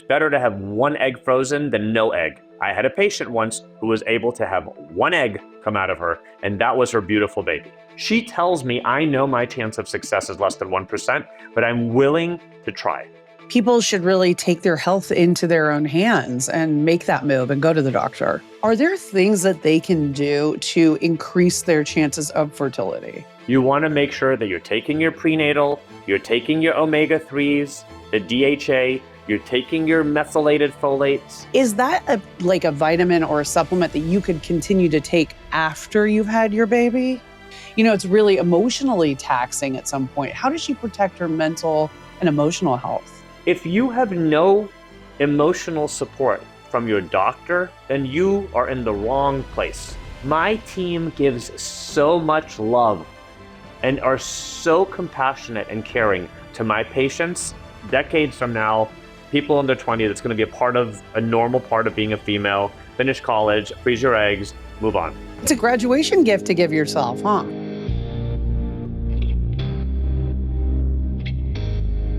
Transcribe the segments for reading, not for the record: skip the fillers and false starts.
better to have one egg frozen than no egg. I had a patient once who was able to have one egg come out of her, and that was her beautiful baby. She tells me, I know my chance of success is less than 1%, but I'm willing to try. People should really take their health into their own hands and make that move and go to the doctor. Are there things that they can do to increase their chances of fertility? You want to make sure that you're taking your prenatal, you're taking your omega-3s, the DHA, you're taking your methylated folates. Is that like a vitamin or a supplement that you could continue to take after you've had your baby? You know, it's really emotionally taxing at some point. How does she protect her mental and emotional health? If you have no emotional support from your doctor, then you are in the wrong place. My team gives so much love and are so compassionate and caring to my patients. Decades from now, people in their 20s, it's going to be a normal part of being a female. Finish college, freeze your eggs, move on. It's a graduation gift to give yourself, huh?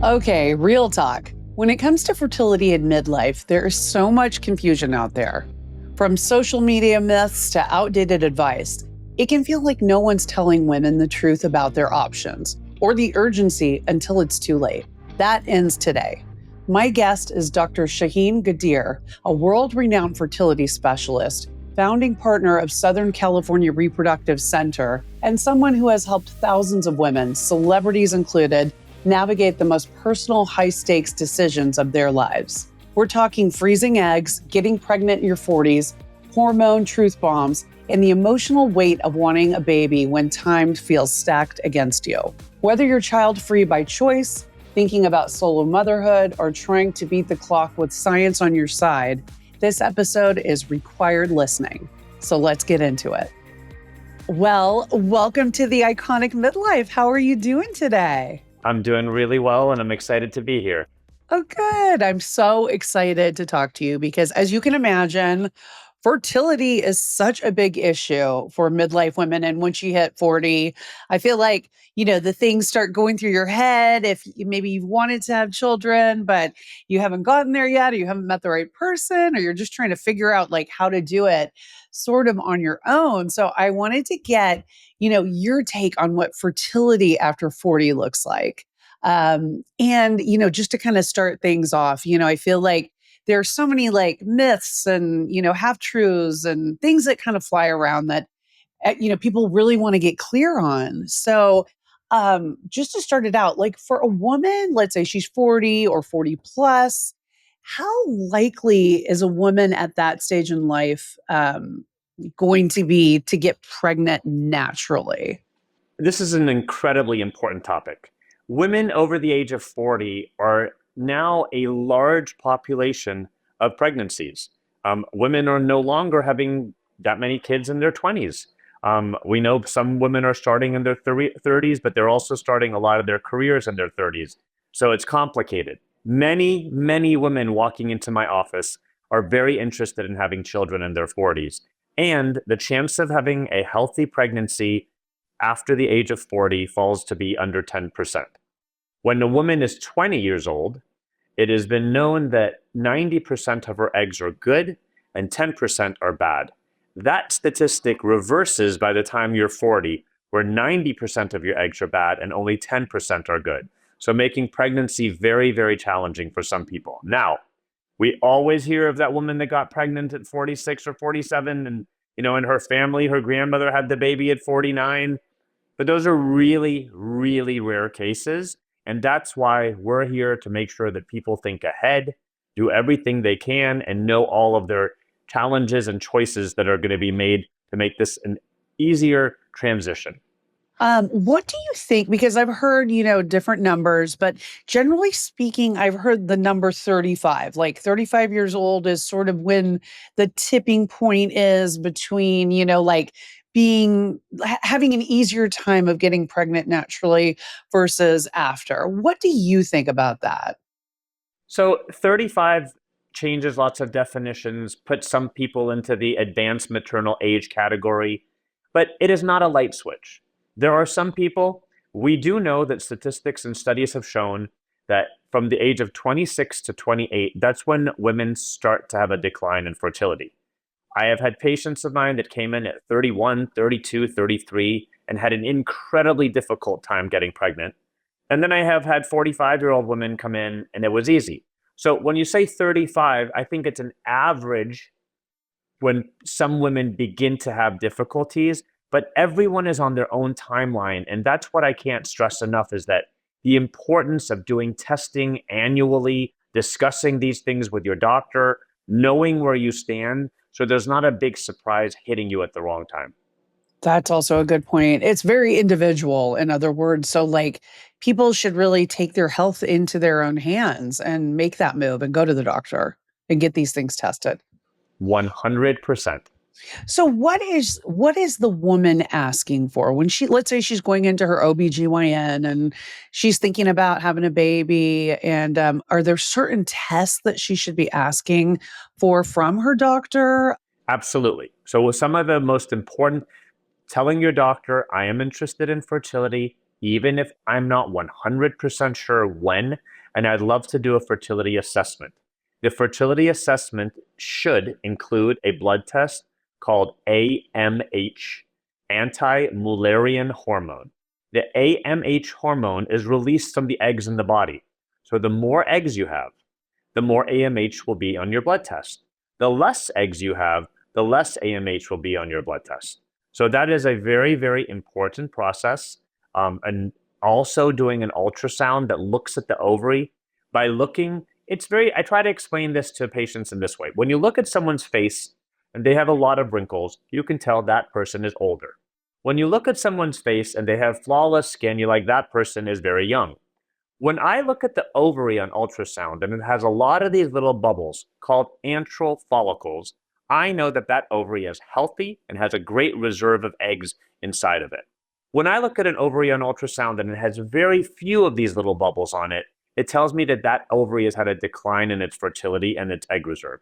Okay, real talk. When it comes to fertility in midlife, there is so much confusion out there. From social media myths to outdated advice, it can feel like no one's telling women the truth about their options or the urgency until it's too late. That ends today. My guest is Dr. Shahin Ghadir, a world-renowned fertility specialist, founding partner of Southern California Reproductive Center, and someone who has helped thousands of women, celebrities included, navigate the most personal, high-stakes decisions of their lives. We're talking freezing eggs, getting pregnant in your 40s, hormone truth bombs, and the emotional weight of wanting a baby when time feels stacked against you. Whether you're child-free by choice, thinking about solo motherhood, or trying to beat the clock with science on your side, this episode is required listening. So let's get into it. Well, welcome to the iconic Midlife. How are you doing today? I'm doing really well, and I'm excited to be here. Oh, good. I'm so excited to talk to you because, as you can imagine, fertility is such a big issue for midlife women. And once you hit 40, I feel like, the things start going through your head. Maybe you've wanted to have children, but you haven't gotten there yet, or you haven't met the right person, or you're just trying to figure out how to do it sort of on your own. So I wanted to get, your take on what fertility after 40 looks like. Just to kind of start things off, I feel like there are so many myths and, half truths and things that kind of fly around that, people really want to get clear on. So, just to start it out, for a woman, let's say she's 40 or 40 plus, how likely is a woman at that stage in life, going to be to get pregnant naturally? This is an incredibly important topic. Women over the age of 40 are now a large population of pregnancies. Women are no longer having that many kids in their 20s. We know some women are starting in their 30s, but they're also starting a lot of their careers in their 30s. So it's complicated. Many, many women walking into my office are very interested in having children in their 40s. And the chance of having a healthy pregnancy after the age of 40 falls to be under 10%. When a woman is 20 years old, it has been known that 90% of her eggs are good and 10% are bad. That statistic reverses by the time you're 40, where 90% of your eggs are bad and only 10% are good. So making pregnancy very, very challenging for some people. Now, we always hear of that woman that got pregnant at 46 or 47 and, in her family, her grandmother had the baby at 49. But those are really, really rare cases. And that's why we're here to make sure that people think ahead, do everything they can, and know all of their challenges and choices that are going to be made to make this an easier transition. What do you think? Because I've heard, different numbers, but generally speaking, I've heard the number 35. 35 years old is sort of when the tipping point is between, having an easier time of getting pregnant naturally versus after. What do you think about that? So 35 changes lots of definitions, puts some people into the advanced maternal age category, but it is not a light switch. There are some people, we do know that statistics and studies have shown that from the age of 26 to 28, that's when women start to have a decline in fertility. I have had patients of mine that came in at 31, 32, 33, and had an incredibly difficult time getting pregnant. And then I have had 45-year-old women come in and it was easy. So when you say 35, I think it's an average when some women begin to have difficulties, but everyone is on their own timeline. And that's what I can't stress enough is that the importance of doing testing annually, discussing these things with your doctor, knowing where you stand, so there's not a big surprise hitting you at the wrong time. That's also a good point. It's very individual, in other words. So, like, people should really take their health into their own hands and make that move and go to the doctor and get these things tested. 100%. So what is the woman asking for when she, let's say she's going into her OBGYN and she's thinking about having a baby, and are there certain tests that she should be asking for from her doctor? Absolutely. So with some of the most important, telling your doctor, I am interested in fertility, even if I'm not 100% sure when, and I'd love to do a fertility assessment. The fertility assessment should include a blood test called AMH, anti-Mullerian hormone. The AMH hormone is released from the eggs in the body. So the more eggs you have, the more AMH will be on your blood test. The less eggs you have, the less AMH will be on your blood test. So that is a very, very important process. And also doing an ultrasound that looks at the ovary by looking, I try to explain this to patients in this way. When you look at someone's face and they have a lot of wrinkles, you can tell that person is older. When you look at someone's face and they have flawless skin, you're like, that person is very young. When I look at the ovary on ultrasound and it has a lot of these little bubbles called antral follicles, I know that that ovary is healthy and has a great reserve of eggs inside of it. When I look at an ovary on ultrasound and it has very few of these little bubbles on it, it tells me that that ovary has had a decline in its fertility and its egg reserve.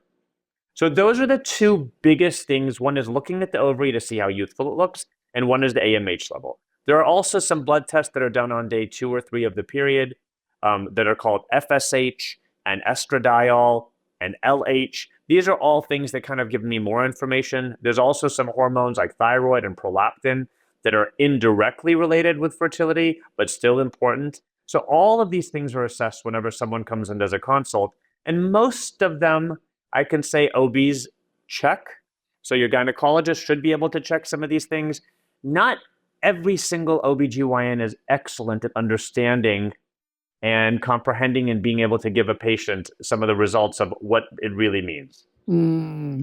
So those are the two biggest things. One is looking at the ovary to see how youthful it looks, and one is the AMH level. There are also some blood tests that are done on day 2 or 3 of the period that are called FSH and estradiol and LH. These are all things that kind of give me more information. There's also some hormones like thyroid and prolactin that are indirectly related with fertility, but still important. So all of these things are assessed whenever someone comes in as a consult. And most of them, I can say OBs check. So your gynecologist should be able to check some of these things. Not every single OBGYN is excellent at understanding and comprehending and being able to give a patient some of the results of what it really means.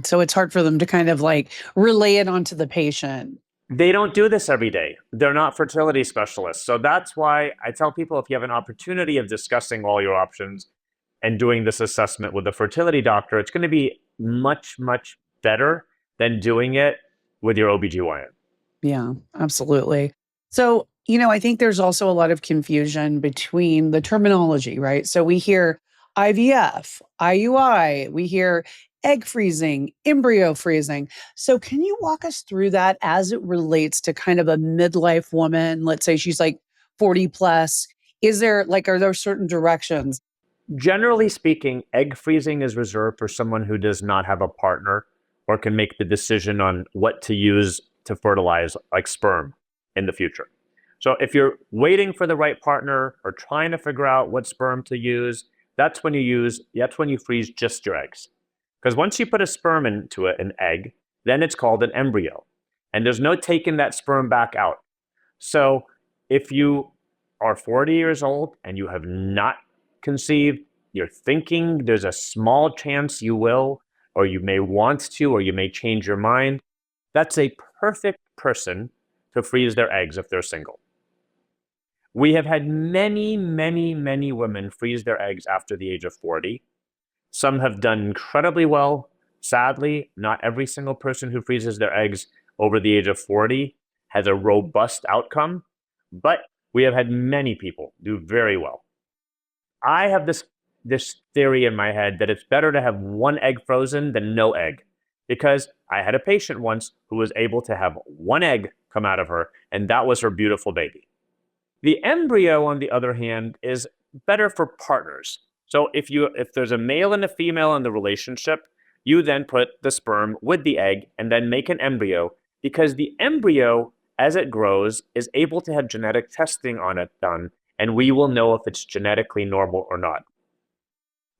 So it's hard for them to kind of like relay it onto the patient. They don't do this every day. They're not fertility specialists. So that's why I tell people if you have an opportunity of discussing all your options and doing this assessment with a fertility doctor, it's going to be much, much better than doing it with your OBGYN. Yeah, absolutely. So, I think there's also a lot of confusion between the terminology, right? So we hear IVF, IUI, we hear egg freezing, embryo freezing. So can you walk us through that as it relates to kind of a midlife woman? Let's say she's like 40 plus. Are there certain directions? Generally speaking, egg freezing is reserved for someone who does not have a partner or can make the decision on what to use to fertilize, like sperm, in the future. So if you're waiting for the right partner or trying to figure out what sperm to use, that's when you freeze just your eggs. Because once you put a sperm into an egg, then it's called an embryo. And there's no taking that sperm back out. So if you are 40 years old and you have not conceived, you're thinking there's a small chance you will, or you may want to, or you may change your mind, that's a perfect person to freeze their eggs if they're single. We have had many, many, many women freeze their eggs after the age of 40. Some have done incredibly well. Sadly, not every single person who freezes their eggs over the age of 40 has a robust outcome, but we have had many people do very well. I have this theory in my head that it's better to have one egg frozen than no egg, because I had a patient once who was able to have one egg come out of her, and that was her beautiful baby. The embryo, on the other hand, is better for partners. So if there's a male and a female in the relationship, you then put the sperm with the egg and then make an embryo, because the embryo, as it grows, is able to have genetic testing on it done, and we will know if it's genetically normal or not.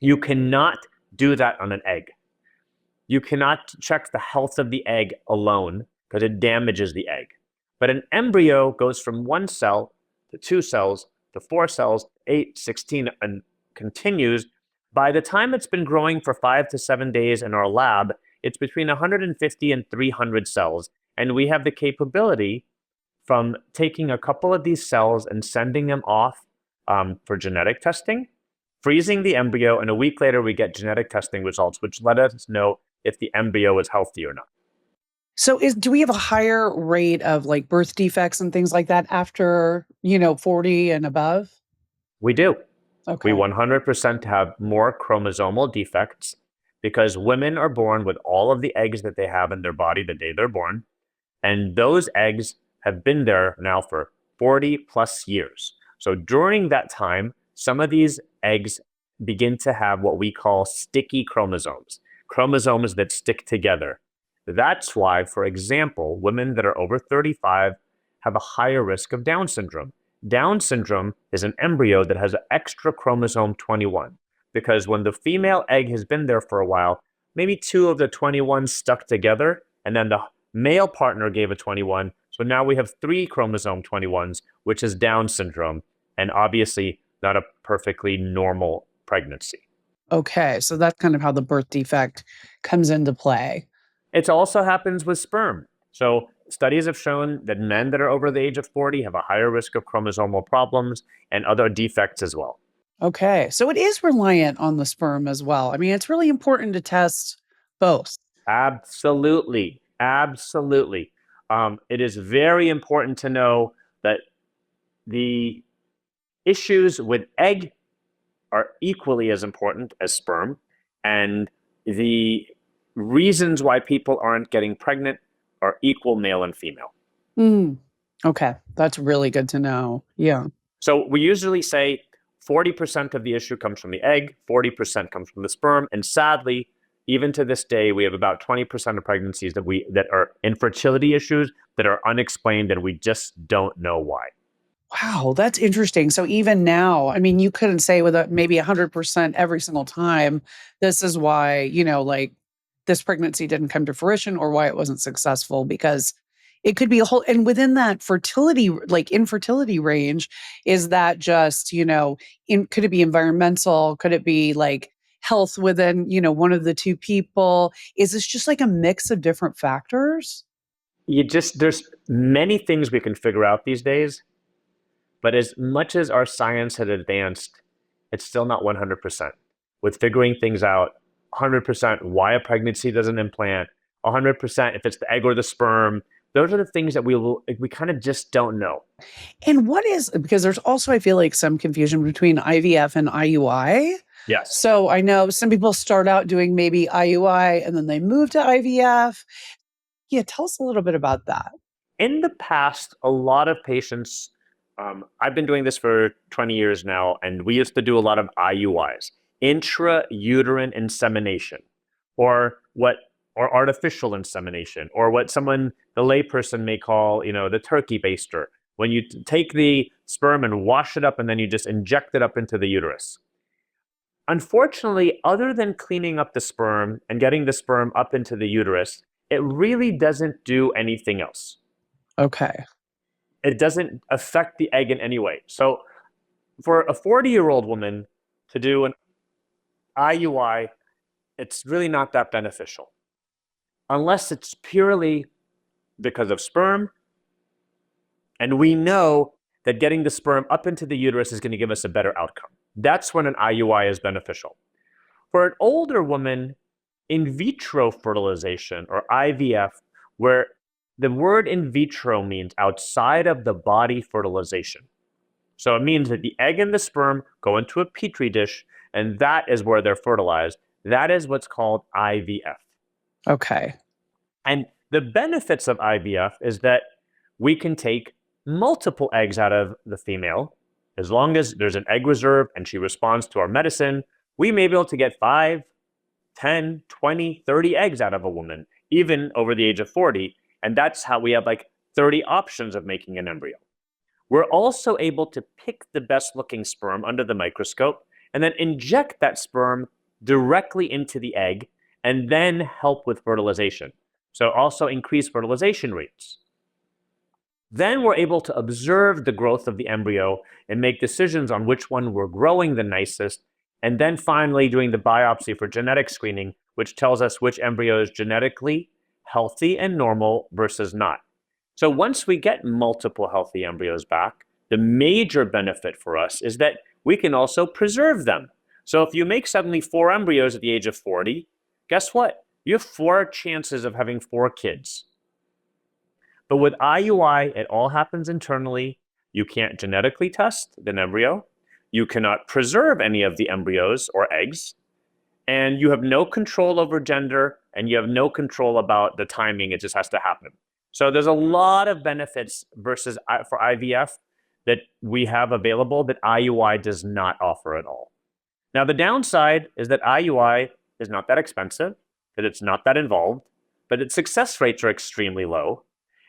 You cannot do that on an egg. You cannot check the health of the egg alone because it damages the egg. But an embryo goes from 1 cell to 2 cells to 4 cells, 8, 16, and continues. By the time it's been growing for 5 to 7 days in our lab, it's between 150 and 300 cells. And we have the capability from taking a couple of these cells and sending them off for genetic testing, freezing the embryo, and a week later we get genetic testing results, which let us know if the embryo is healthy or not. So do we have a higher rate of like birth defects and things like that after, 40 and above? We do. We Okay. 100% have more chromosomal defects because women are born with all of the eggs that they have in their body the day they're born. And those eggs have been there now for 40 plus years. So during that time, some of these eggs begin to have what we call sticky chromosomes, chromosomes that stick together. That's why, for example, women that are over 35 have a higher risk of Down syndrome. Down syndrome is an embryo that has an extra chromosome 21, because when the female egg has been there for a while, maybe 2 of the 21 stuck together, and then the male partner gave a 21. So now we have 3 chromosome 21s, which is Down syndrome, and obviously not a perfectly normal pregnancy. Okay. So that's kind of how the birth defect comes into play. It also happens with sperm. So studies have shown that men that are over the age of 40 have a higher risk of chromosomal problems and other defects as well. Okay. So it is reliant on the sperm as well. I mean, it's really important to test both. Absolutely. Absolutely. It is very important to know that the issues with egg are equally as important as sperm, and the reasons why people aren't getting pregnant are equal, male and female. Mm. Okay. That's really good to know. Yeah. So we usually say 40% of the issue comes from the egg, 40% comes from the sperm, and sadly, even to this day, we have about 20% of pregnancies that are infertility issues that are unexplained, and we just don't know why. Wow, that's interesting. So even now, I mean, you couldn't say with maybe 100% every single time, this is why, like this pregnancy didn't come to fruition or why it wasn't successful, because it could be a whole, and within that fertility, like infertility range, is that just, could it be environmental? Could it be like health within, one of the two people? Is this just like a mix of different factors? There's many things we can figure out these days, but as much as our science had advanced, it's still not 100%. With figuring things out, 100% why a pregnancy doesn't implant, 100% if it's the egg or the sperm, those are the things that we kind of just don't know. And what is, because there's also, I feel like, some confusion between IVF and IUI. Yes. So I know some people start out doing maybe IUI and then they move to IVF. Yeah, tell us a little bit about that. In the past, a lot of patients, I've been doing this for 20 years now, and we used to do a lot of IUIs, intrauterine insemination, or what, or artificial insemination, or what the layperson may call, the turkey baster, when you take the sperm and wash it up and then you just inject it up into the uterus. Unfortunately, other than cleaning up the sperm and getting the sperm up into the uterus, it really doesn't do anything else. Okay. It doesn't affect the egg in any way. So for a 40-year-old woman to do an IUI, it's really not that beneficial unless it's purely because of sperm. And we know that getting the sperm up into the uterus is going to give us a better outcome. That's when an IUI is beneficial. For an older woman, in vitro fertilization or IVF, where the word in vitro means outside of the body fertilization. So it means that the egg and the sperm go into a petri dish, and that is where they're fertilized. That is what's called IVF. Okay. And the benefits of IVF is that we can take multiple eggs out of the female, As long as there's an egg reserve and she responds to our medicine, we may be able to get 5, 10, 20, 30 eggs out of a woman, even over the age of 40. And that's how we have like 30 options of making an embryo. We're also able to pick the best looking sperm under the microscope and then inject that sperm directly into the egg and then help with fertilization. So also increase fertilization rates. Then we're able to observe the growth of the embryo and make decisions on which one we're growing the nicest, and then finally doing the biopsy for genetic screening, which tells us which embryo is genetically healthy and normal versus not. So once we get multiple healthy embryos back, the major benefit for us is that we can also preserve them. So if you make suddenly 4 embryos at the age of 40, guess what? You have 4 chances of having 4 kids. But with IUI, it all happens internally. You can't genetically test an embryo. You cannot preserve any of the embryos or eggs. And you have no control over gender, and you have no control about the timing. It just has to happen. So there's a lot of benefits versus for IVF that we have available that IUI does not offer at all. Now, the downside is that IUI is not that expensive, that it's not that involved, but its success rates are extremely low.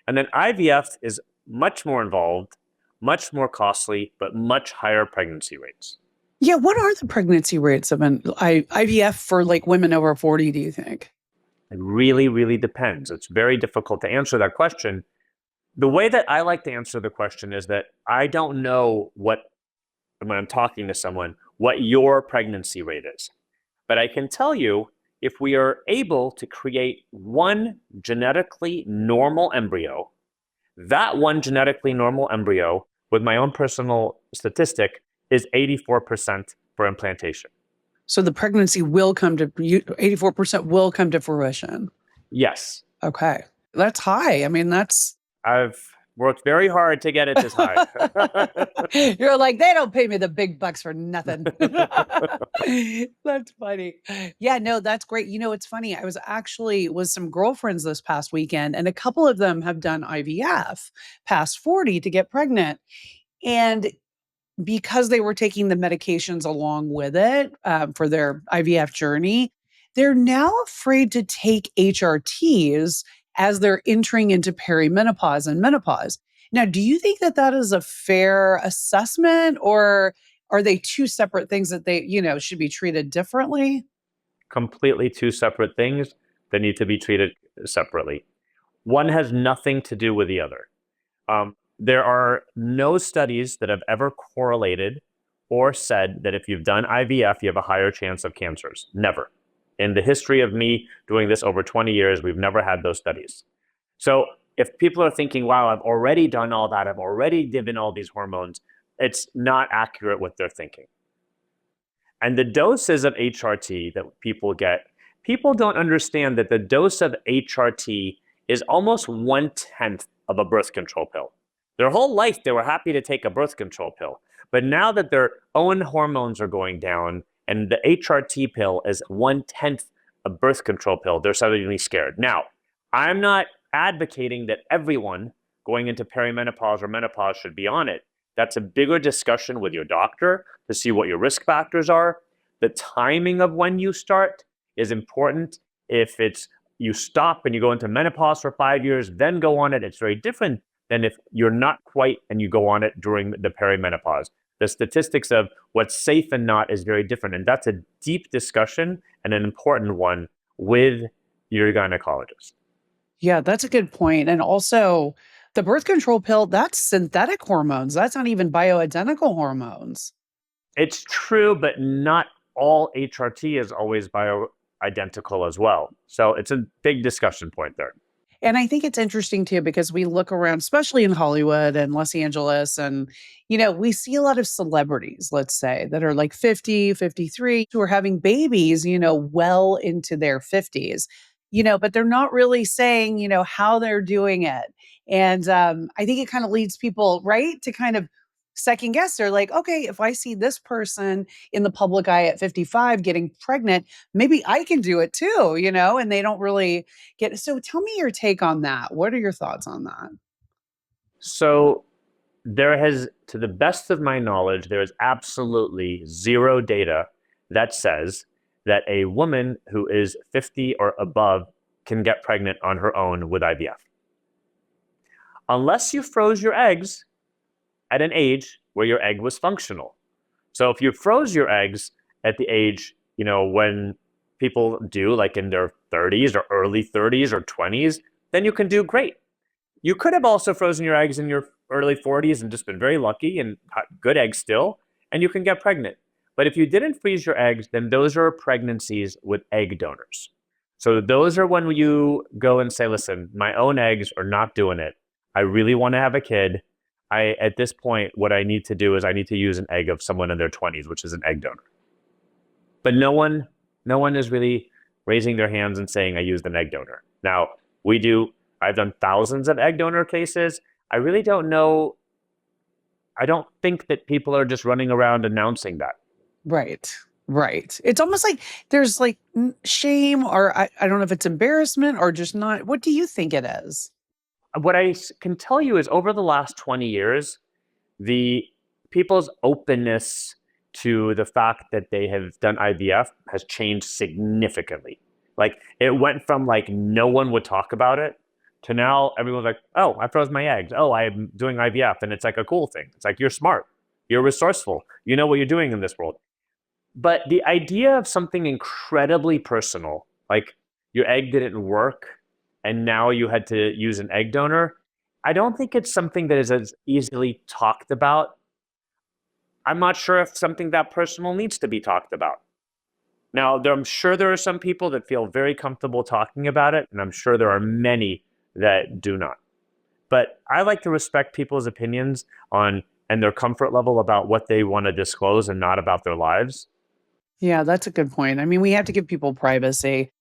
And then IVF is much more involved, much more costly, but much higher pregnancy rates. Yeah, what are the pregnancy rates of an IVF for like women over 40, do you think? It really, really depends. It's very difficult to answer that question. The way that I like to answer the question is that I don't know what, when I'm talking to someone, what your pregnancy rate is. But I can tell you if we are able to create one genetically normal embryo, that one genetically normal embryo, with my own personal statistic, is 84% for implantation. So the pregnancy will come to 84% will come to fruition. Yes. Okay. That's high. I mean, that's I've worked very hard to get it this high. You're like, they don't pay me the big bucks for nothing. That's funny. Yeah, no, that's great. You know, it's funny. I was actually with some girlfriends this past weekend, and a couple of them have done IVF past 40 to get pregnant. And because they were taking the medications along with it for their IVF journey, they're now afraid to take HRTs as they're entering into perimenopause and menopause. Now, do you think that that is a fair assessment, or are they two separate things that they, should be treated differently? Completely two separate things that need to be treated separately. One has nothing to do with the other. There are no studies that have ever correlated or said that if you've done IVF, you have a higher chance of cancers. Never. In the history of me doing this over 20 years, we've never had those studies. So if people are thinking, wow, I've already done all that, I've already given all these hormones, it's not accurate what they're thinking. And the doses of HRT that people get, people don't understand that the dose of HRT is almost 1/10 of a birth control pill. Their whole life, they were happy to take a birth control pill. But now that their own hormones are going down and the HRT pill is 1/10 a birth control pill, they're suddenly scared. Now, I'm not advocating that everyone going into perimenopause or menopause should be on it. That's a bigger discussion with your doctor to see what your risk factors are. The timing of when you start is important. If it's you stop and you go into menopause for 5 years, then go on it, it's very different than if you're not quite and you go on it during the perimenopause. The statistics of what's safe and not is very different. And that's a deep discussion and an important one with your gynecologist. Yeah, that's a good point. And also, the birth control pill, that's synthetic hormones. That's not even bioidentical hormones. It's true, but not all HRT is always bioidentical as well. So it's a big discussion point there. And I think it's interesting too because we look around, especially in Hollywood and Los Angeles, and we see a lot of celebrities, let's say, that are like 50, 53, who are having babies, well into their 50s, but they're not really saying, how they're doing it. And I think it kind of leads people, right, to kind of second guess. They're like, okay, if I see this person in the public eye at 55 getting pregnant, maybe I can do it too, and they don't really get. So tell me your take on that. What are your thoughts on that? So there has, to the best of my knowledge, there is absolutely zero data that says that a woman who is 50 or above can get pregnant on her own with IVF. Unless you froze your eggs at an age where your egg was functional. So if you froze your eggs at the age, when people do, like in their 30s or early 30s or 20s, then you can do great. You could have also frozen your eggs in your early 40s and just been very lucky and good eggs still, and you can get pregnant. But if you didn't freeze your eggs, then those are pregnancies with egg donors. So those are when you go and say, listen, my own eggs are not doing it. I really want to have a kid. At this point, what I need to do is I need to use an egg of someone in their 20s, which is an egg donor. But no one is really raising their hands and saying I used an egg donor. Now, we do. I've done thousands of egg donor cases. I really don't know. I don't think that people are just running around announcing that. Right. Right. It's almost like there's like shame, or I don't know if it's embarrassment or just not. What do you think it is? What I can tell you is over the last 20 years, the people's openness to the fact that they have done IVF has changed significantly. Like it went from like no one would talk about it to now everyone's like, oh, I froze my eggs. Oh, I'm doing IVF. And it's like a cool thing. It's like you're smart, you're resourceful, you know what you're doing in this world. But the idea of something incredibly personal, like your egg didn't work and now you had to use an egg donor, I don't think it's something that is as easily talked about. I'm not sure if something that personal needs to be talked about. Now, I'm sure there are some people that feel very comfortable talking about it, and I'm sure there are many that do not. But I like to respect people's opinions on and their comfort level about what they want to disclose and not about their lives. Yeah, that's a good point. I mean, we have to give people privacy,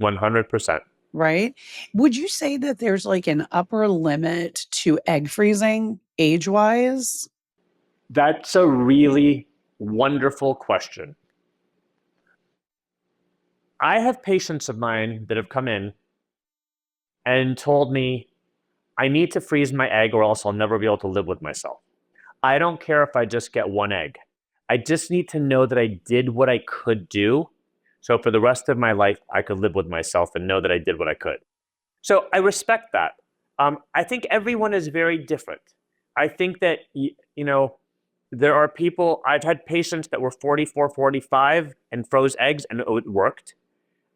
100%. right? Would you say that there's like an upper limit to egg freezing age wise? That's a really wonderful question. I have patients of mine that have come in and told me, I need to freeze my egg or else I'll never be able to live with myself. I don't care if I just get one egg. I just need to know that I did what I could do. So for the rest of my life, I could live with myself and know that I did what I could. So I respect that. I think everyone is very different. I think that, there are people, I've had patients that were 44, 45 and froze eggs and it worked.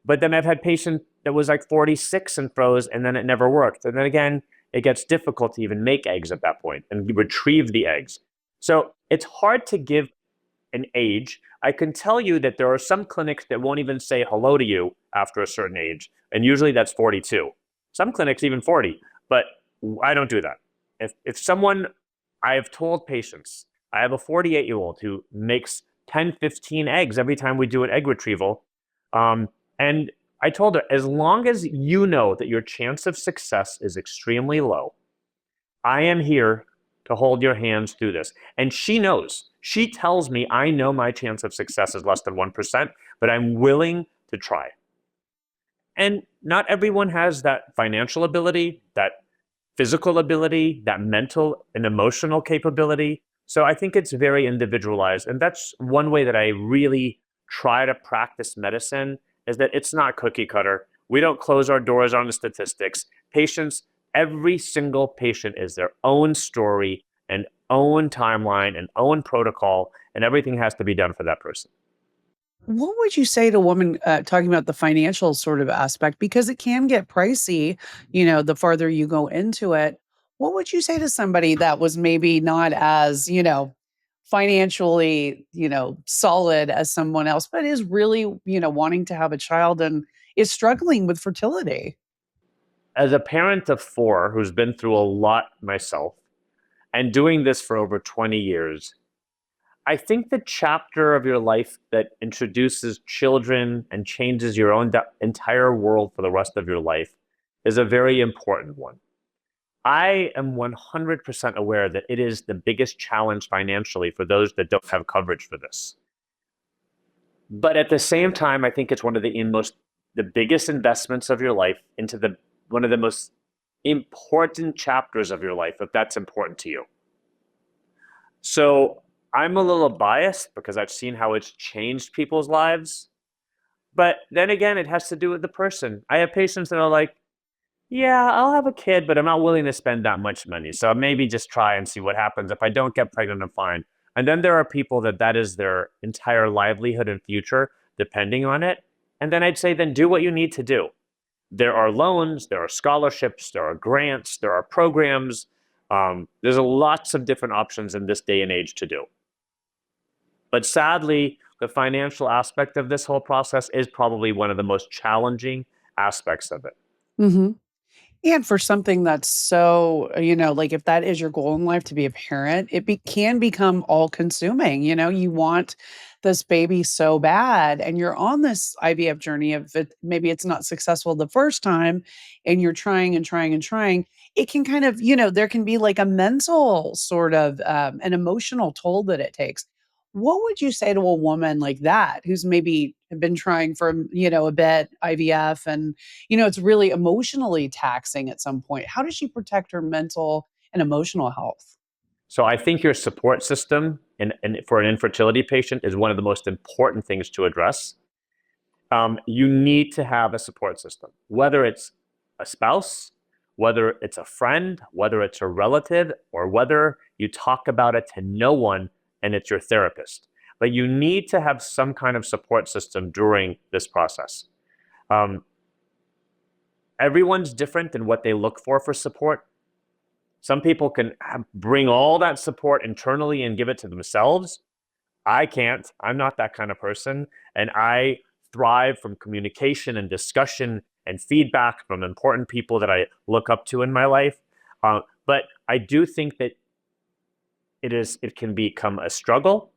But then I've had patients that was like 46 and froze and then it never worked. And then again, it gets difficult to even make eggs at that point and retrieve the eggs. So it's hard to give an age. I can tell you that there are some clinics that won't even say hello to you after a certain age. And usually that's 42. Some clinics even 40, but I don't do that. If someone, I have told patients, I have a 48-year-old who makes 10, 15 eggs every time we do an egg retrieval. And I told her, as long as you know that your chance of success is extremely low, I am here to hold your hands through this. And she knows. She tells me, I know my chance of success is less than 1%, but I'm willing to try. And not everyone has that financial ability, that physical ability, that mental and emotional capability. So I think it's very individualized. And that's one way that I really try to practice medicine is that it's not cookie cutter. We don't close our doors on the statistics. Patients, every single patient is their own story and own timeline and own protocol, and everything has to be done for that person. What would you say to a woman talking about the financial sort of aspect? Because it can get pricey, the farther you go into it. What would you say to somebody that was maybe not as, financially, solid as someone else, but is really, wanting to have a child and is struggling with fertility? As a parent of four who's been through a lot myself and doing this for over 20 years, I think the chapter of your life that introduces children and changes your own entire world for the rest of your life is a very important one. I am 100% aware that it is the biggest challenge financially for those that don't have coverage for this. But at the same time, I think it's one of the biggest investments of your life into one of the most important chapters of your life, if that's important to you. So I'm a little biased because I've seen how it's changed people's lives. But then again, it has to do with the person. I have patients that are like, yeah, I'll have a kid, but I'm not willing to spend that much money. So maybe just try and see what happens. If I don't get pregnant, I'm fine. And then there are people that that is their entire livelihood and future depending on it. And then I'd say, then do what you need to do. There are loans, there are scholarships, there are grants, there are programs. There's lots of different options in this day and age to do. But sadly, the financial aspect of this whole process is probably one of the most challenging aspects of it. Hmm. And for something that's so, like if that is your goal in life to be a parent, can become all consuming. You want this baby so bad, and you're on this IVF journey of it. Maybe it's not successful the first time, and you're trying and trying and trying. It can kind of, there can be like a mental sort of an emotional toll that it takes. What would you say to a woman like that who's maybe been trying for, a bit IVF and it's really emotionally taxing at some point. How does she protect her mental and emotional health? So I think your support system for an infertility patient is one of the most important things to address. You need to have a support system, whether it's a spouse, whether it's a friend, whether it's a relative, or whether you talk about it to no one and it's your therapist. But you need to have some kind of support system during this process. Um, Everyone's different in what they look for support. Some people can bring all that support internally and give it to themselves. I can't. I'm not that kind of person. And I thrive from communication and discussion and feedback from important people that I look up to in my life. But I do think that it can become a struggle.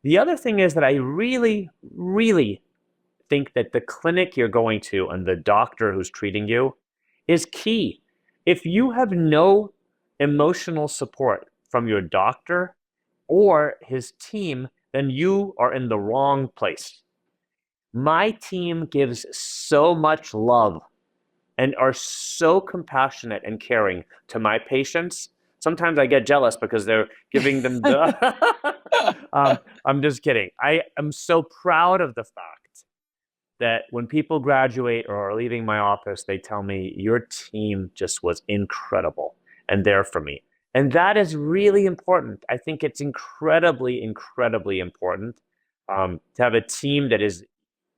The other thing is that I really, really think that the clinic you're going to and the doctor who's treating you is key. If you have no emotional support from your doctor or his team, then you are in the wrong place. My team gives so much love and are so compassionate and caring to my patients. Sometimes I get jealous because they're giving them the. I'm just kidding. I am so proud of the fact that when people graduate or are leaving my office, they tell me, your team just was incredible and there for me. And that is really important. I think it's incredibly, incredibly important to have a team that is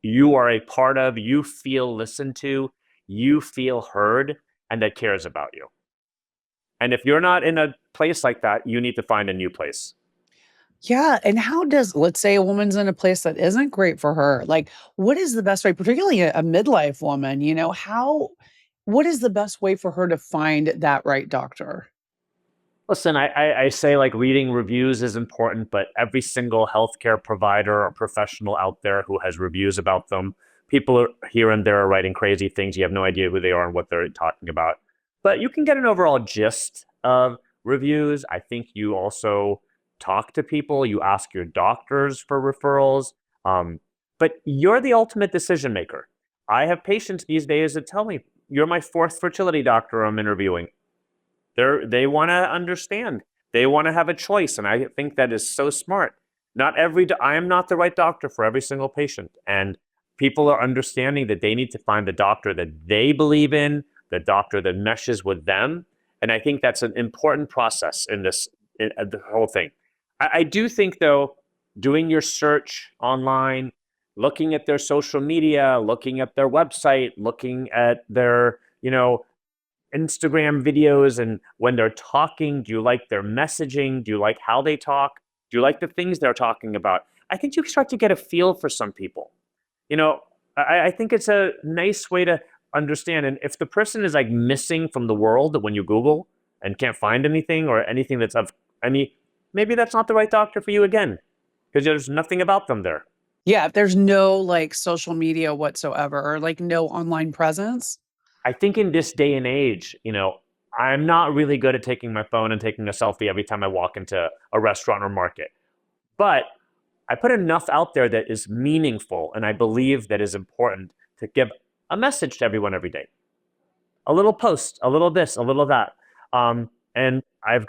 you are a part of, you feel listened to, you feel heard, and that cares about you. And if you're not in a place like that, you need to find a new place. Yeah. And how does, let's say a woman's in a place that isn't great for her, like what is the best way, particularly a midlife woman, what is the best way for her to find that right doctor? Listen, I say like reading reviews is important, but every single healthcare provider or professional out there who has reviews about them, people are, here and there are writing crazy things. You have no idea who they are and what they're talking about. But you can get an overall gist of reviews. I think you also talk to people, you ask your doctors for referrals. Um, but you're the ultimate decision maker. I have patients these days that tell me, you're my fourth fertility doctor I'm interviewing. They want to understand. They want to have a choice, and I think that is so smart. I am not the right doctor for every single patient, and people are understanding that they need to find the doctor that they believe in, the doctor that meshes with them, and I think that's an important process in the whole thing. I do think though, doing your search online, looking at their social media, looking at their website, looking at their Instagram videos, and when they're talking, do you like their messaging? Do you like how they talk? Do you like the things they're talking about? I think you start to get a feel for some people. You know, I think it's a nice way to understand. And if the person is like missing from the world when you Google and can't find anything or anything that's of any, maybe that's not the right doctor for you again, because there's nothing about them there. Yeah. If there's no like social media whatsoever or like no online presence. I think in this day and age, I'm not really good at taking my phone and taking a selfie every time I walk into a restaurant or market. But I put enough out there that is meaningful and I believe that is important to give a message to everyone every day. A little post, a little this, a little that. And I've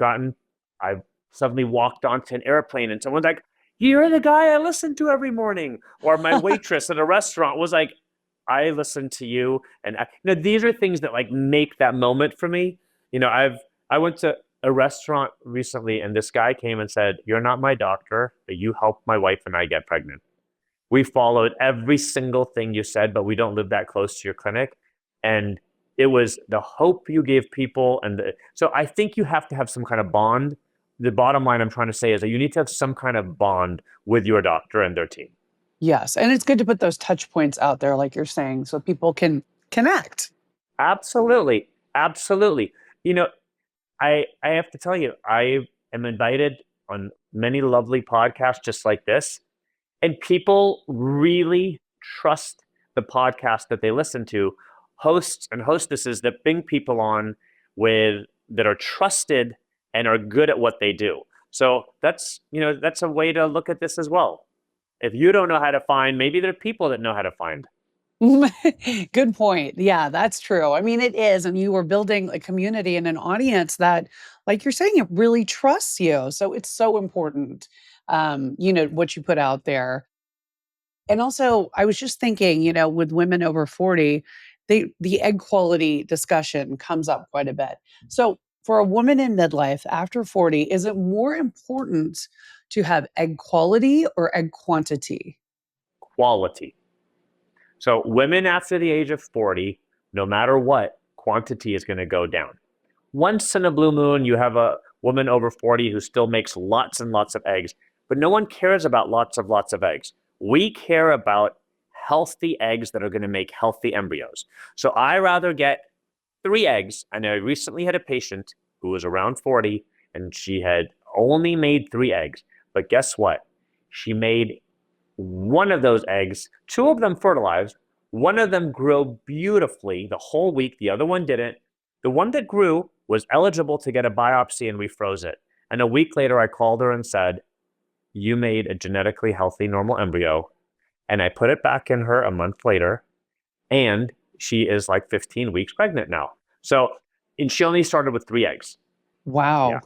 suddenly walked onto an airplane and someone's like, "You're the guy I listen to every morning." Or my waitress at a restaurant was like, "I listen to you." And these are things that like make that moment for me. I went to a restaurant recently and this guy came and said, "You're not my doctor, but you helped my wife and I get pregnant. We followed every single thing you said, but we don't live that close to your clinic." And it was the hope you gave people. So I think you have to have some kind of bond. The bottom line I'm trying to say is that you need to have some kind of bond with your doctor and their team. Yes. And it's good to put those touch points out there, like you're saying, so people can connect. Absolutely. Absolutely. You know, I have to tell you, I am invited on many lovely podcasts just like this. And people really trust the podcast that they listen to. Hosts and hostesses that bring people on with that are trusted and are good at what they do. So that's a way to look at this as well. If you don't know how to find, maybe there are people that know how to find. Good point. Yeah, that's true. I mean, it is. And you are building a community and an audience that, like you're saying, it really trusts you. So it's so important, what you put out there. And also, I was just thinking, with women over 40, the egg quality discussion comes up quite a bit. So, for a woman in midlife after 40, is it more important to have egg quality or egg quantity? Quality. So women after the age of 40, no matter what, quantity is going to go down. Once in a blue moon, you have a woman over 40 who still makes lots and lots of eggs, but no one cares about lots of eggs. We care about healthy eggs that are going to make healthy embryos. So I rather get 3 eggs. And I recently had a patient who was around 40 and she had only made 3 eggs. But guess what? She made one of those eggs, 2 of them fertilized. One of them grew beautifully the whole week. The other one didn't. The one that grew was eligible to get a biopsy and we froze it. And a week later, I called her and said, "You made a genetically healthy normal embryo." And I put it back in her a month later. And she is like 15 weeks pregnant now. And she only started with 3 eggs. Yeah. Wow.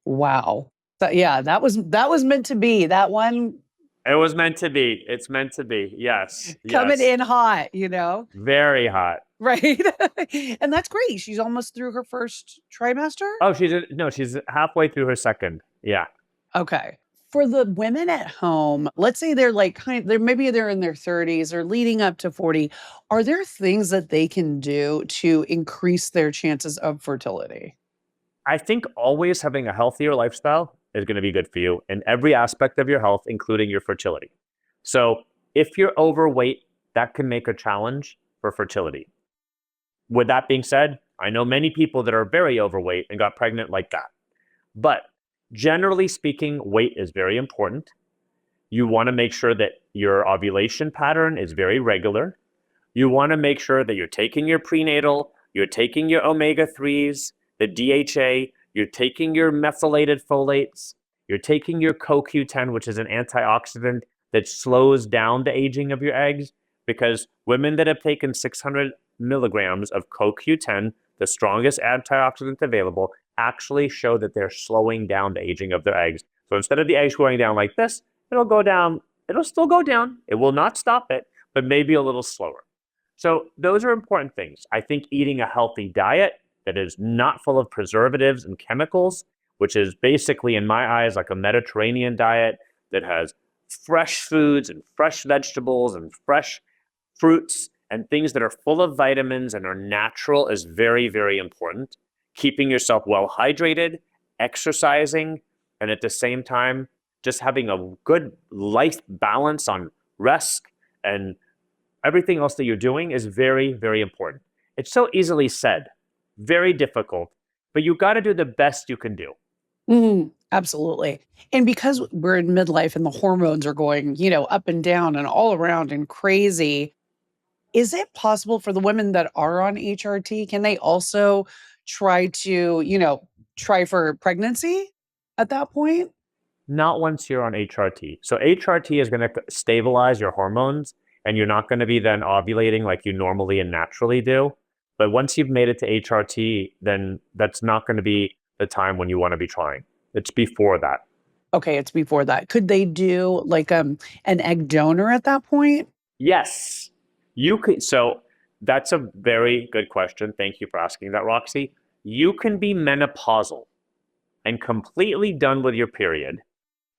Wow. Yeah, that was meant to be. That one It was meant to be. It's meant to be. Yes. coming Yes. in hot. Very hot. Right? And that's great. She's almost through her first trimester? Oh, she's halfway through her second. Yeah. Okay. For the women at home, let's say they're like maybe they're in their 30s or leading up to 40. Are there things that they can do to increase their chances of fertility? I think always having a healthier lifestyle is going to be good for you in every aspect of your health, including your fertility. So if you're overweight, that can make a challenge for fertility. With that being said, I know many people that are very overweight and got pregnant like that. But generally speaking, weight is very important. You want to make sure that your ovulation pattern is very regular. You want to make sure that you're taking your prenatal, you're taking your omega-3s, the DHA, you're taking your methylated folates, you're taking your CoQ10, which is an antioxidant that slows down the aging of your eggs. Because women that have taken 600 milligrams of CoQ10, the strongest antioxidant available, actually show that they're slowing down the aging of their eggs. So instead of the eggs going down like this, it'll go down. It'll still go down. It will not stop it, but maybe a little slower. So those are important things. I think eating a healthy diet that is not full of preservatives and chemicals, which is basically, in my eyes, like a Mediterranean diet that has fresh foods and fresh vegetables and fresh fruits and things that are full of vitamins and are natural, is very, very important. Keeping yourself well hydrated, exercising, and at the same time, just having a good life balance on rest and everything else that you're doing is very, very important. It's so easily said, very difficult, but you got to do the best you can do. Absolutely. And because we're in midlife and the hormones are going, up and down and all around and crazy, is it possible for the women that are on HRT, can they also try to, try for pregnancy at that point? Not once you're on HRT. So HRT is going to stabilize your hormones and you're not going to be then ovulating like you normally and naturally do. But once you've made it to HRT, then that's not going to be the time when you want to be trying. It's before that. Okay, it's before that. Could they do like an egg donor at that point? Yes, you could. So that's a very good question. Thank you for asking that, Roxy. You can be menopausal and completely done with your period,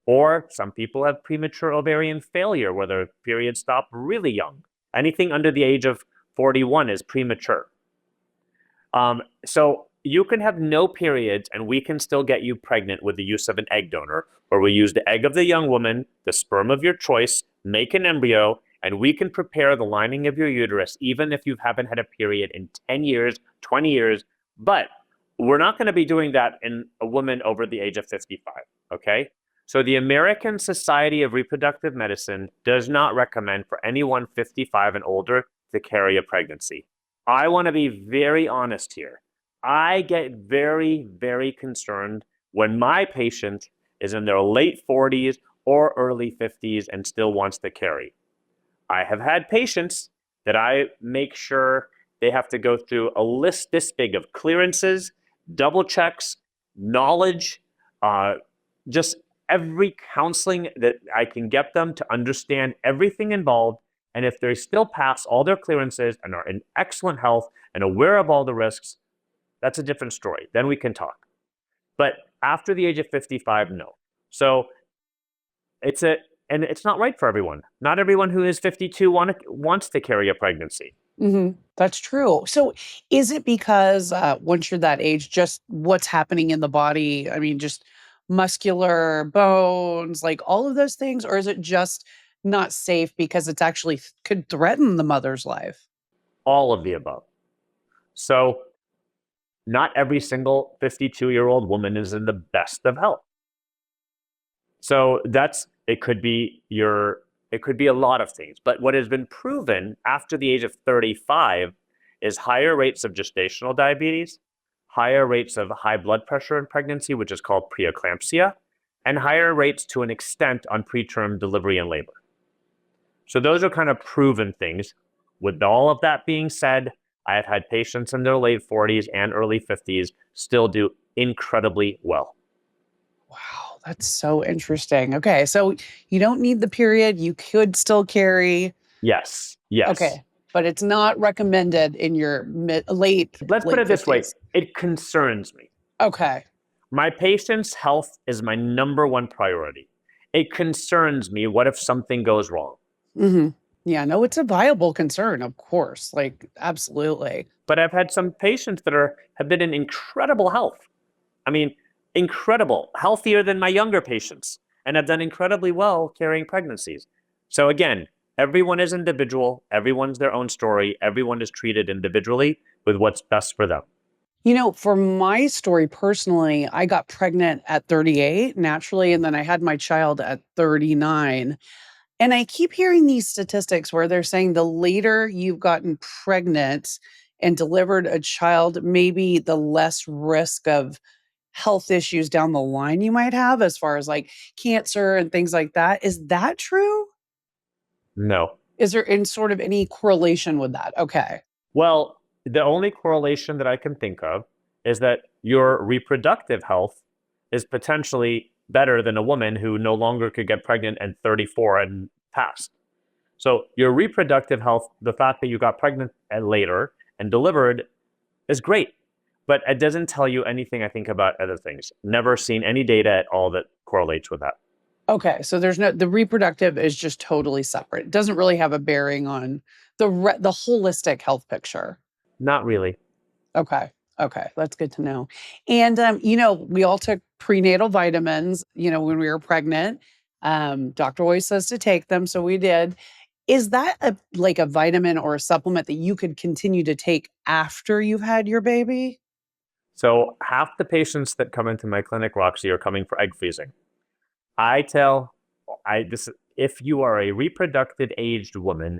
or some people have premature ovarian failure where their periods stop really young. Anything under the age of 41 is premature. So you can have no periods and we can still get you pregnant with the use of an egg donor, where we use the egg of the young woman, the sperm of your choice, make an embryo, and we can prepare the lining of your uterus, even if you haven't had a period in 10 years, 20 years. But we're not going to be doing that in a woman over the age of 55, okay? So the American Society of Reproductive Medicine does not recommend for anyone 55 and older to carry a pregnancy. I want to be very honest here. I get very, very concerned when my patient is in their late 40s or early 50s and still wants to carry. I have had patients that I make sure they have to go through a list this big of clearances, double checks, knowledge, just every counseling that I can get them to understand everything involved. And if they still pass all their clearances and are in excellent health and aware of all the risks, that's a different story. Then we can talk. But after the age of 55, no. So it's a and it's not right for everyone. Not everyone who is 52 wants to carry a pregnancy. That's true. So, is it because once you're that age, just what's happening in the body? I mean, just muscular bones, like all of those things, or is it just not safe because it's actually could threaten the mother's life? All of the above. So not every single 52-year-old woman is in the best of health. So it could be a lot of things. But what has been proven after the age of 35 is higher rates of gestational diabetes, higher rates of high blood pressure in pregnancy, which is called preeclampsia, and higher rates to an extent on preterm delivery and labor. So those are kind of proven things. With all of that being said, I have had patients in their late 40s and early 50s still do incredibly well. Wow, that's so interesting. Okay, so you don't need the period. You could still carry. Yes, yes. Okay, but it's not recommended in your Let's put late it this way, 50s. it concerns me. Okay. My patient's health is my number one priority. It concerns me. What if something goes wrong? Mhm. Yeah, no, it's a viable concern, of course. Like, absolutely. But I've had some patients that have been in incredible health. I mean, incredible, healthier than my younger patients, and have done incredibly well carrying pregnancies. So again, everyone is individual, everyone's their own story, everyone is treated individually with what's best for them. For my story personally, I got pregnant at 38 naturally, and then I had my child at 39. And I keep hearing these statistics where they're saying the later you've gotten pregnant and delivered a child, maybe the less risk of health issues down the line you might have as far as like cancer and things like that. Is that true? No. Is there in sort of any correlation with that? Okay. Well, the only correlation that I can think of is that your reproductive health is potentially better than a woman who no longer could get pregnant at 34 and passed. So your reproductive health, the fact that you got pregnant later and delivered is great, but it doesn't tell you anything, I think, about other things. Never seen any data at all that correlates with that. Okay, so there's no the reproductive is just totally separate. It doesn't really have a bearing on the holistic health picture. Not really. Okay. Okay, that's good to know. And we all took prenatal vitamins, when we were pregnant. Doctor always says to take them, so we did. Is that like a vitamin or a supplement that you could continue to take after you've had your baby? So half the patients that come into my clinic, Roxy, are coming for egg freezing. I tell I this if you are a reproductive aged woman,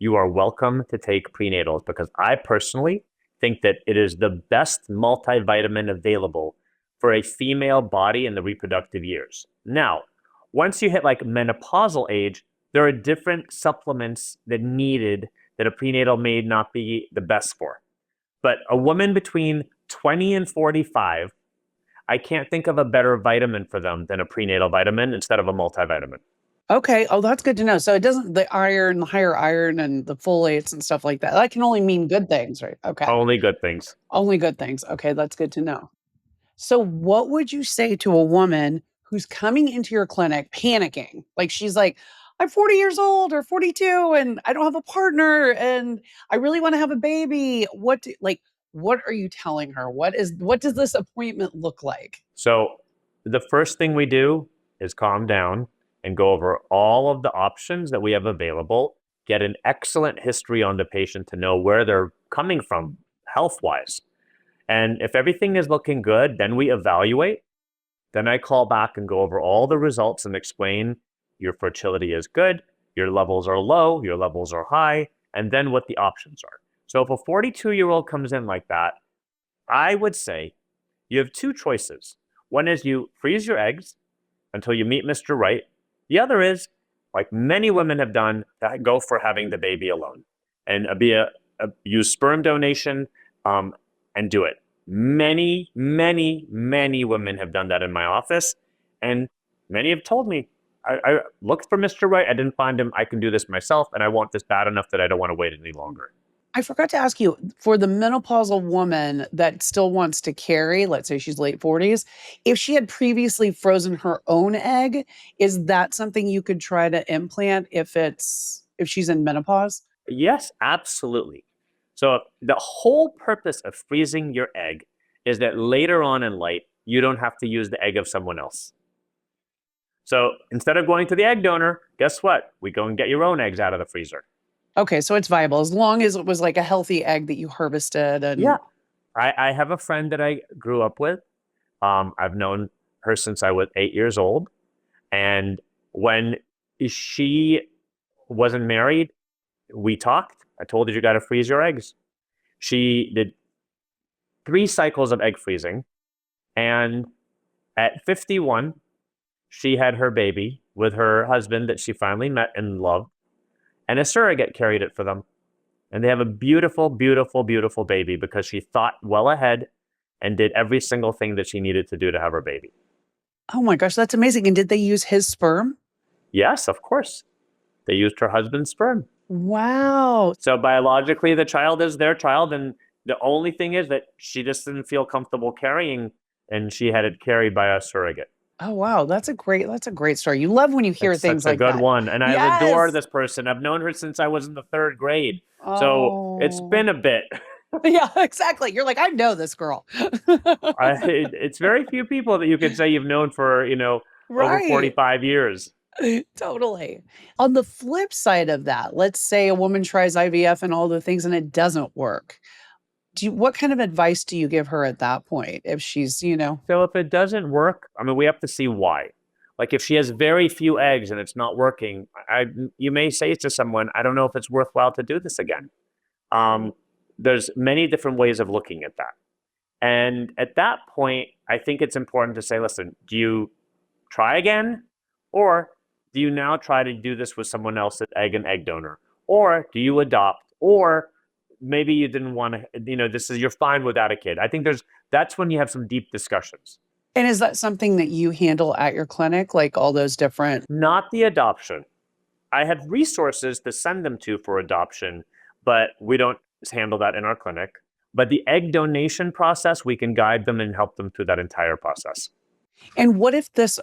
you are welcome to take prenatals because I personally think that it is the best multivitamin available for a female body in the reproductive years. Now, once you hit like menopausal age, there are different supplements that needed that a prenatal may not be the best for. But a woman between 20 and 45, I can't think of a better vitamin for them than a prenatal vitamin instead of a multivitamin. Okay. Oh, that's good to know. So it doesn't the iron, the higher iron and the folates and stuff like that. That can only mean good things, right? Okay. Only good things. Only good things. Okay, that's good to know. So what would you say to a woman who's coming into your clinic panicking? Like she's like, I'm 40 years old or 42 and I don't have a partner and I really want to have a baby. What are you telling her? What does this appointment look like? So the first thing we do is calm down and go over all of the options that we have available, get an excellent history on the patient to know where they're coming from health wise. And if everything is looking good, then we evaluate. Then I call back and go over all the results and explain your fertility is good, your levels are low, your levels are high, and then what the options are. So if a 42-year-old comes in like that, I would say you have two choices. One is you freeze your eggs until you meet Mr. Right. The other is, like many women have done, that go for having the baby alone and use sperm donation and do it. Many, many, many women have done that in my office, and many have told me, I looked for Mr. Right, I didn't find him. I can do this myself, and I want this bad enough that I don't want to wait any longer. I forgot to ask you, for the menopausal woman that still wants to carry, let's say she's late 40s, if she had previously frozen her own egg, is that something you could try to implant if she's in menopause? Yes, absolutely. So the whole purpose of freezing your egg is that later on in life, you don't have to use the egg of someone else. So instead of going to the egg donor, guess what? We go and get your own eggs out of the freezer. Okay, so it's viable as long as it was like a healthy egg that you harvested Yeah. and I have a friend that I grew up with. I've known her since I was 8 years old. And when she wasn't married, we talked. I told her you got to freeze your eggs. She did 3 cycles of egg freezing. And at 51, she had her baby with her husband that she finally met and loved. And a surrogate carried it for them. And they have a beautiful, beautiful, beautiful baby because she thought well ahead and did every single thing that she needed to do to have her baby. oh my gosh, that's amazing. And did they use his sperm? Yes, of course. They used her husband's sperm. Wow. So biologically, the child is their child. And the only thing is that she just didn't feel comfortable carrying, and she had it carried by a surrogate. Oh wow, that's a great story. You love when you hear It's things such a like good that. one. And I adore Yes. this person. I've known her since I was in the 3rd grade. So it's Oh. been a bit. Yeah, exactly. You're like, I know this girl. It's very few people that you could say you've known for, over Right. 45 years. Totally. On the flip side of that, let's say a woman tries IVF and all the things and it doesn't work. What kind of advice do you give her at that point if she's. So if it doesn't work, I mean, we have to see why. Like if she has very few eggs and it's not working, you may say to someone, I don't know if it's worthwhile to do this again. Um, there's many different ways of looking at that. And at that point, I think it's important to say, listen, do you try again? Or do you now try to do this with someone else, an egg donor? Or do you adopt? Or maybe you didn't want to, you're fine without a kid. I think that's when you have some deep discussions. And is that something that you handle at your clinic, like all those different? Not the adoption. I have resources to send them to for adoption, but we don't handle that in our clinic. But the egg donation process, we can guide them and help them through that entire process. And what if there's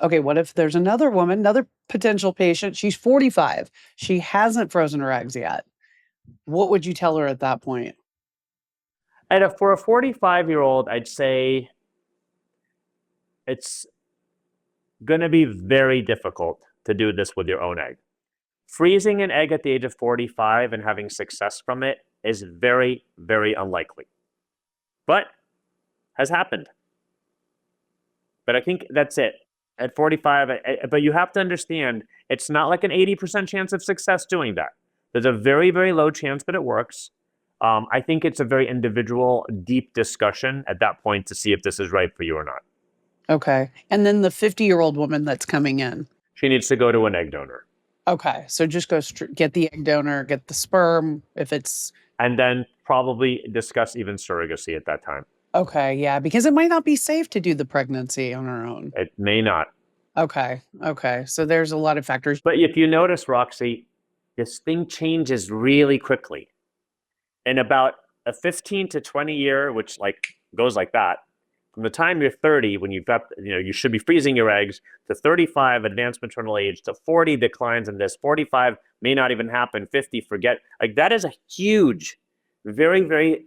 another woman, another potential patient, she's 45, she hasn't frozen her eggs yet. What would you tell her at that point? And for a 45-year-old, I'd say it's going to be very difficult to do this with your own egg. Freezing an egg at the age of 45 and having success from it is very, very unlikely. But has happened. But I think that's it. At 45, but you have to understand, it's not like an 80% chance of success doing that. There's a very, very low chance that it works. I think it's a very individual, deep discussion at that point to see if this is right for you or not. Okay. And then the 50-year-old woman that's coming in. She needs to go to an egg donor. Okay. So just go get the egg donor, get the sperm if it's. And then probably discuss even surrogacy at that time. Okay, yeah, because it might not be safe to do the pregnancy on our own. It may not. Okay, okay. So there's a lot of factors. But if you notice, Roxy, this thing changes really quickly. In about a 15 to 20 year, which like goes like that, from the time you're 30, when you've got, you should be freezing your eggs, to 35, advanced maternal age, to 40, declines in this, 45 may not even happen, 50, forget. Like that is a huge, very, very,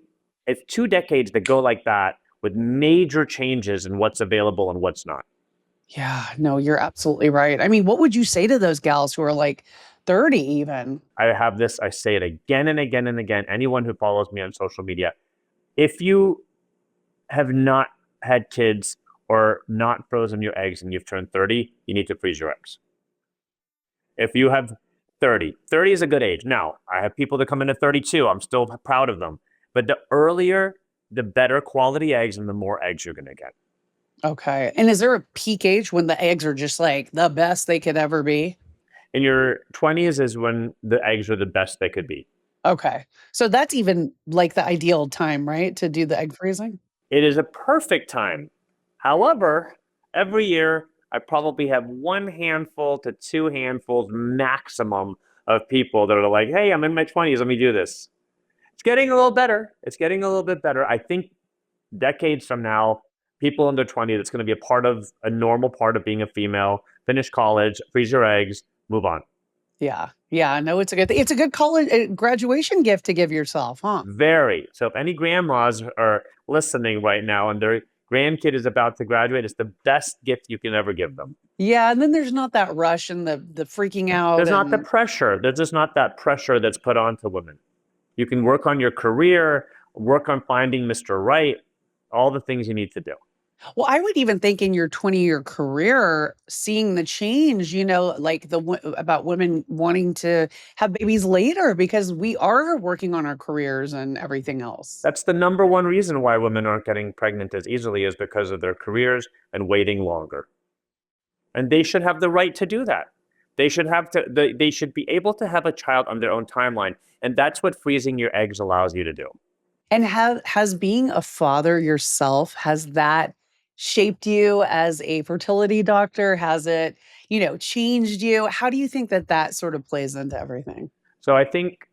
it's 2 decades that go like that with major changes in what's available and what's not. Yeah, no, you're absolutely right. I mean, what would you say to those gals who are like 30 even? I have this, I say it again and again and again. Anyone who follows me on social media, if you have not had kids or not frozen your eggs and you've turned 30, you need to freeze your eggs. If you have 30 is a good age. Now, I have people that come in at 32. I'm still proud of them. But the earlier, the better quality eggs and the more eggs you're going to get. Okay. And is there a peak age when the eggs are just like the best they could ever be? In your 20s is when the eggs are the best they could be. Okay. So that's even like the ideal time, right? To do the egg freezing? It is a perfect time. However, every year I probably have one handful to two handfuls maximum of people that are like, hey, I'm in my 20s, let me do this. It's getting a little better. It's getting a little bit better. I think decades from now, people under 20, that's going to be a normal part of being a female, finish college, freeze your eggs, move on. Yeah. Yeah. No, it's a good thing. It's a good college graduation gift to give yourself, huh? Very. So if any grandmas are listening right now and their grandkid is about to graduate, it's the best gift you can ever give them. Yeah. And then there's not that rush and the freaking out There's not the and pressure. There's just not that pressure that's put onto women. You can work on your career, work on finding Mr. Right, all the things you need to do. well, I would even think in your 20-year career, seeing the change, like about women wanting to have babies later because we are working on our careers and everything else. That's the number one reason why women aren't getting pregnant as easily is because of their careers and waiting longer. And they should have the right to do that. They should be able to have a child on their own timeline. And that's what freezing your eggs allows you to do. And has being a father yourself, has that shaped you as a fertility doctor? Has it, changed you? How do you think that that sort of plays into everything? So I think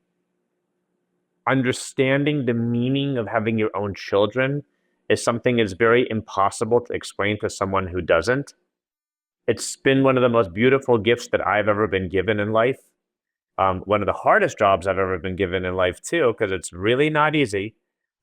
understanding the meaning of having your own children is something that's very impossible to explain to someone who doesn't. It's been one of the most beautiful gifts that I've ever been given in life. One of the hardest jobs I've ever been given in life too, because it's really not easy.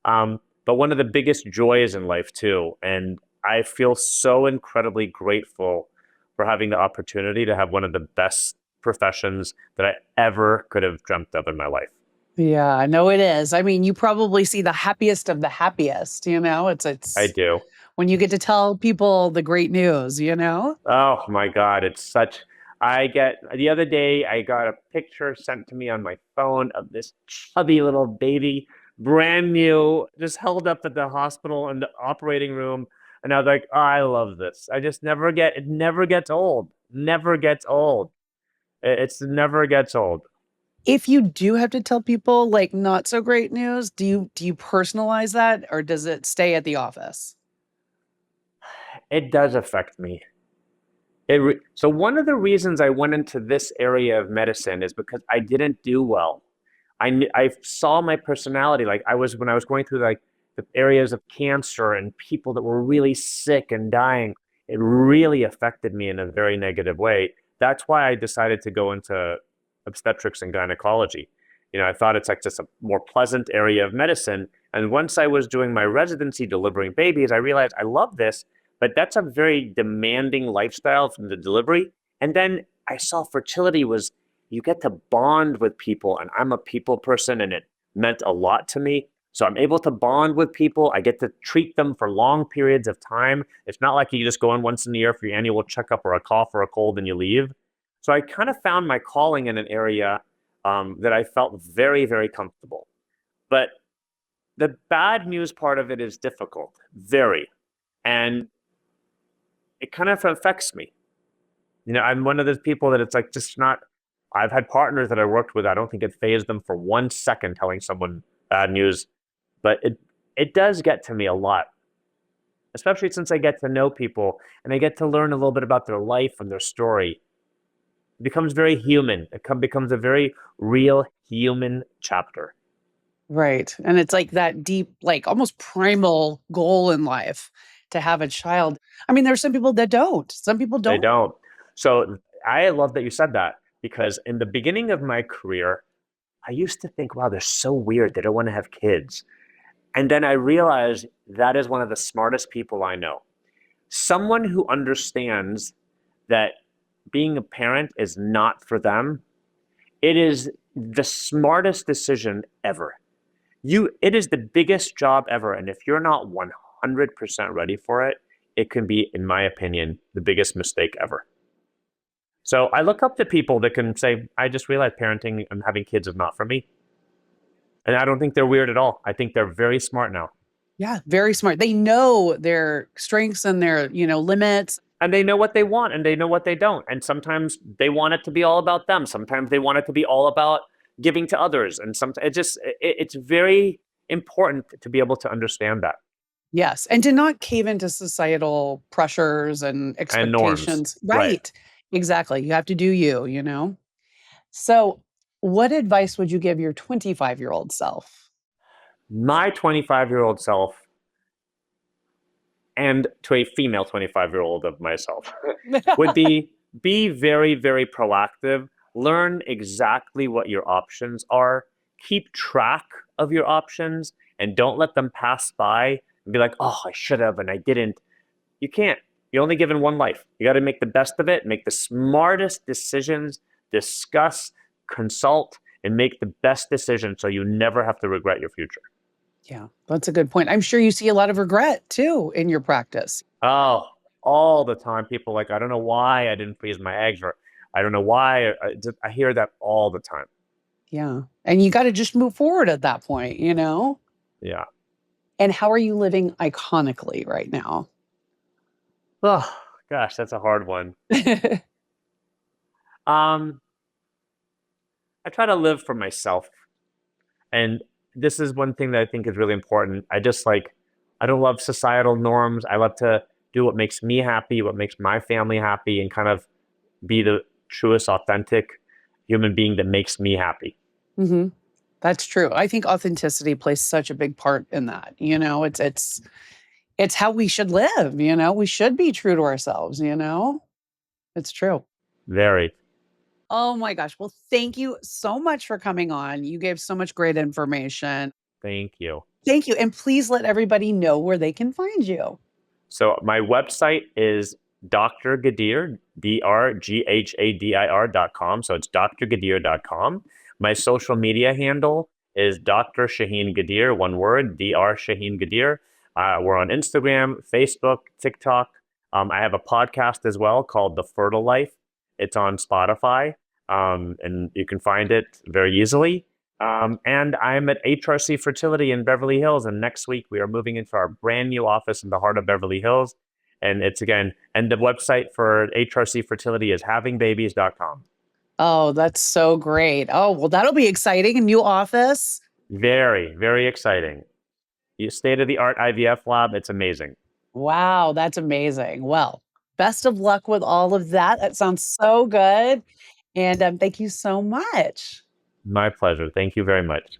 But one of the biggest joys in life too. And I feel so incredibly grateful for having the opportunity to have one of the best professions that I ever could have dreamt of in my life. Yeah, I know it is. I mean, you probably see the happiest of the happiest, I it's do. when you get to tell people the great news. Oh my God, the other day, I got a picture sent to me on my phone of this chubby little baby, brand new, just held up at the hospital in the operating room. And I was like, oh, I love this. It never gets old. Never gets old. It's never gets old. If you do have to tell people like not so great news, do you personalize that or does it stay at the office? It does affect me. So one of the reasons I went into this area of medicine is because I didn't do well. I saw my personality like when I was going through like the areas of cancer and people that were really sick and dying. It really affected me in a very negative way. That's why I decided to go into obstetrics and gynecology. I thought it's like just a more pleasant area of medicine. And once I was doing my residency delivering babies, I realized I love this, but that's a very demanding lifestyle from the delivery. And then I saw fertility was you get to bond with people, and I'm a people person, and it meant a lot to me. So I'm able to bond with people. I get to treat them for long periods of time. It's not like you just go in once in a year for your annual checkup or a cough or a cold and you leave. So I kind of found my calling in an area that I felt very, very comfortable. But the bad news part of it is difficult, very. And it kind of affects me. I'm one of those people that it's like just not. I've had partners that I worked with. I don't think it fazed them for 1 second telling someone bad news, but it does get to me a lot. especially since I get to know people and I get to learn a little bit about their life and their story. It becomes very human. Becomes a very real human chapter. Right. And it's like that deep, like almost primal goal in life to have a child. I mean, there's some people that don't. Some people They don't. don't. So I love that you said that because in the beginning of my career, I used to think, wow, they're so weird. They don't want to have kids. And then I realized that is one of the smartest people I know. Someone who understands that being a parent is not for them. It is the smartest decision ever. It is the biggest job ever. And if you're not 100% ready for it, it can be, in my opinion, the biggest mistake ever. So I look up to people that can say, I just realized parenting and having kids is not for me. And I don't think they're weird at all. I think they're very smart now. Yeah, very smart. They know their strengths and their, limits. And they know what they want and they know what they don't. And sometimes they want it to be all about them. Sometimes they want it to be all about giving to others. And sometimes it's very important to be able to understand that. Yes. And to not cave into societal pressures and And norms. expectations. Right. Right. Exactly. You have to do you. So, what advice would you give your 25-year-old self? My 25-year-old self and to a female 25-year-old of myself would be very, very proactive. Learn exactly what your options are. Keep track of your options and don't let them pass by and be like, oh, I should have and I didn't. You can't. You're only given one life. You got to make the best of it, make the smartest decisions, discuss, consult, and make the best decision so you never have to regret your future. Yeah, that's a good point. I'm sure you see a lot of regret too in your practice. Oh, all the time. People like, I don't know why I didn't freeze my eggs, or I don't know why. I hear that all the time. Yeah. And you got to just move forward at that point. Yeah. And how are you living iconically right now? Oh, gosh, that's a hard one. Um, I try to live for myself. And this is one thing that I think is really important. I don't love societal norms. I love to do what makes me happy, what makes my family happy, and kind of be the truest, authentic human being that makes me happy. hmm That's true. I think authenticity plays such a big part in that. It's how we should live. We should be true to ourselves. It's true. Very. Oh my gosh. Well, thank you so much for coming on. You gave so much great information. Thank you. Thank you. And please let everybody know where they can find you. So my website is Dr. Ghadir, drghadir.com. So it's drghadir.com. My social media handle is Dr. Shahin Ghadir, one word, Dr. Shahin Ghadir. We're on Instagram, Facebook, TikTok. I have a podcast as well called The Fertile Life. It's on Spotify, and you can find it very easily. And I'm at HRC Fertility in Beverly Hills. And next week, we are moving into our brand new office in the heart of Beverly Hills. And and the website for HRC Fertility is havingbabies.com. Oh, that's so great. Oh, well, that'll be exciting. A new office. Very, very exciting. State of the art IVF lab. It's amazing. Wow, that's amazing. Well, best of luck with all of that. That sounds so good. And thank you so much. My pleasure. Thank you very much.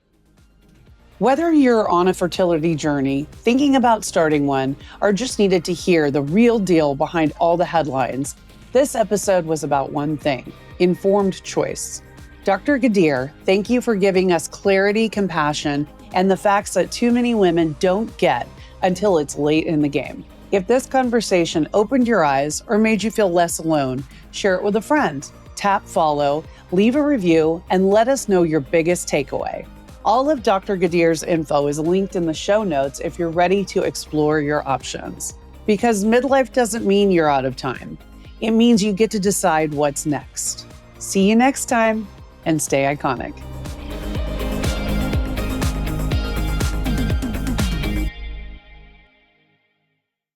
Whether you're on a fertility journey, thinking about starting one, or just needed to hear the real deal behind all the headlines, this episode was about one thing: informed choice. Dr. Ghadir, thank you for giving us clarity, compassion, and the facts that too many women don't get until it's late in the game. If this conversation opened your eyes or made you feel less alone, share it with a friend. Tap follow, leave a review, and let us know your biggest takeaway. All of Dr. Ghadir's info is linked in the show notes if you're ready to explore your options. Because midlife doesn't mean you're out of time. It means you get to decide what's next. See you next time, and stay iconic.